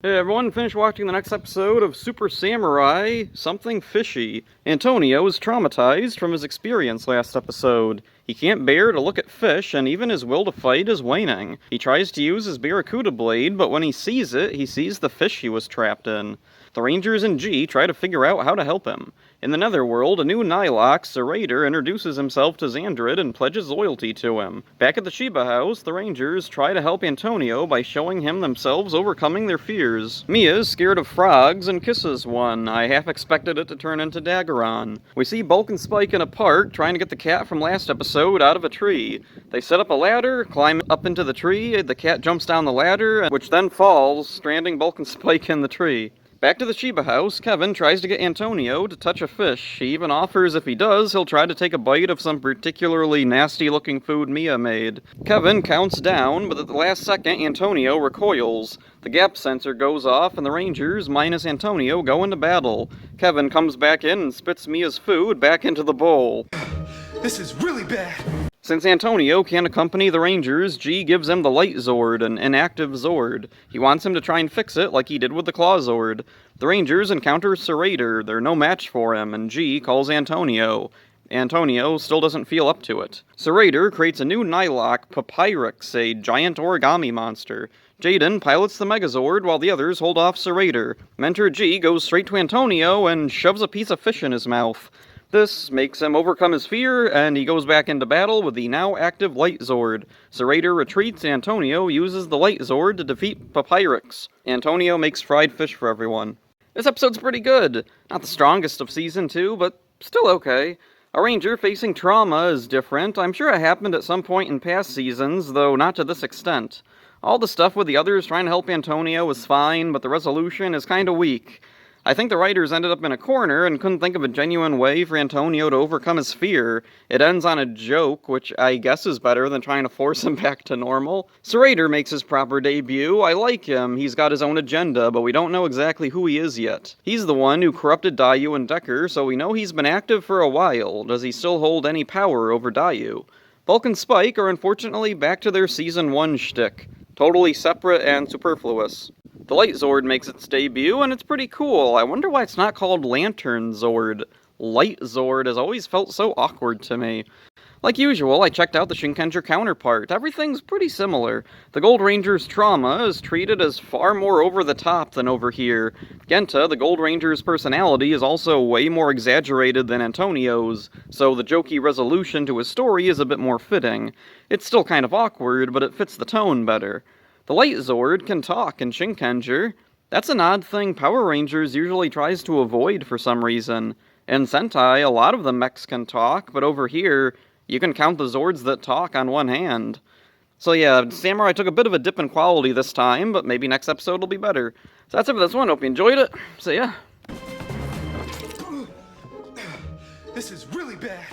Hey everyone, finished watching the next episode of Super Samurai Something Fishy. Antonio is traumatized from his experience last episode. He can't bear to look at fish, and even his will to fight is waning. He tries to use his barracuda blade, but when he sees it, he sees the fish he was trapped in. The Rangers and G try to figure out how to help him. In the Netherworld, a new Nylok, Serrator, introduces himself to Xandrid and pledges loyalty to him. Back at the Shiba house, the Rangers try to help Antonio by showing him themselves overcoming their fears. Mia's scared of frogs and kisses one. I half expected it to turn into Daggeron. We see Bulk and Spike in a park trying to get the cat from last episode out of a tree. They set up a ladder, climb up into the tree, the cat jumps down the ladder, which then falls, stranding Bulk and Spike in the tree. Back to the Shiba house, Kevin tries to get Antonio to touch a fish. He even offers if he does, he'll try to take a bite of some particularly nasty-looking food Mia made. Kevin counts down, but at the last second, Antonio recoils. The gap sensor goes off, and the Rangers, minus Antonio, go into battle. Kevin comes back in and spits Mia's food back into the bowl. This is really bad. Since Antonio can't accompany the Rangers, G gives him the Light Zord, an inactive Zord. He wants him to try and fix it like he did with the Claw Zord. The Rangers encounter Serrator. They're no match for him, and G calls Antonio. Antonio still doesn't feel up to it. Serrator creates a new Nylok, Papyrix, a giant origami monster. Jaden pilots the Megazord while the others hold off Serrator. Mentor G goes straight to Antonio and shoves a piece of fish in his mouth. This makes him overcome his fear, and he goes back into battle with the now active Light Zord. Serrator retreats, Antonio uses the Light Zord to defeat Papyrix. Antonio makes fried fish for everyone. This episode's pretty good. Not the strongest of Season 2, but still okay. A Ranger facing trauma is different. I'm sure it happened at some point in past seasons, though not to this extent. All the stuff with the others trying to help Antonio is fine, but the resolution is kinda weak. I think the writers ended up in a corner and couldn't think of a genuine way for Antonio to overcome his fear. It ends on a joke, which I guess is better than trying to force him back to normal. Serrator makes his proper debut. I like him. He's got his own agenda, but we don't know exactly who he is yet. He's the one who corrupted Dayu and Decker, so we know he's been active for a while. Does he still hold any power over Dayu? Bulk and Spike are unfortunately back to their Season 1 shtick. Totally separate and superfluous. The Light Zord makes its debut, and it's pretty cool. I wonder why it's not called Lantern Zord. Light Zord has always felt so awkward to me. Like usual, I checked out the Shinkenger counterpart. Everything's pretty similar. The Gold Ranger's trauma is treated as far more over the top than over here. Genta, the Gold Ranger's personality, is also way more exaggerated than Antonio's, so the jokey resolution to his story is a bit more fitting. It's still kind of awkward, but it fits the tone better. The Light Zord can talk in Shinkenger. That's an odd thing Power Rangers usually tries to avoid for some reason. In Sentai, a lot of the mechs can talk, but over here, you can count the Zords that talk on one hand. So yeah, Samurai took a bit of a dip in quality this time, but maybe next episode will be better. So that's it for this one. Hope you enjoyed it. See ya. This is really bad.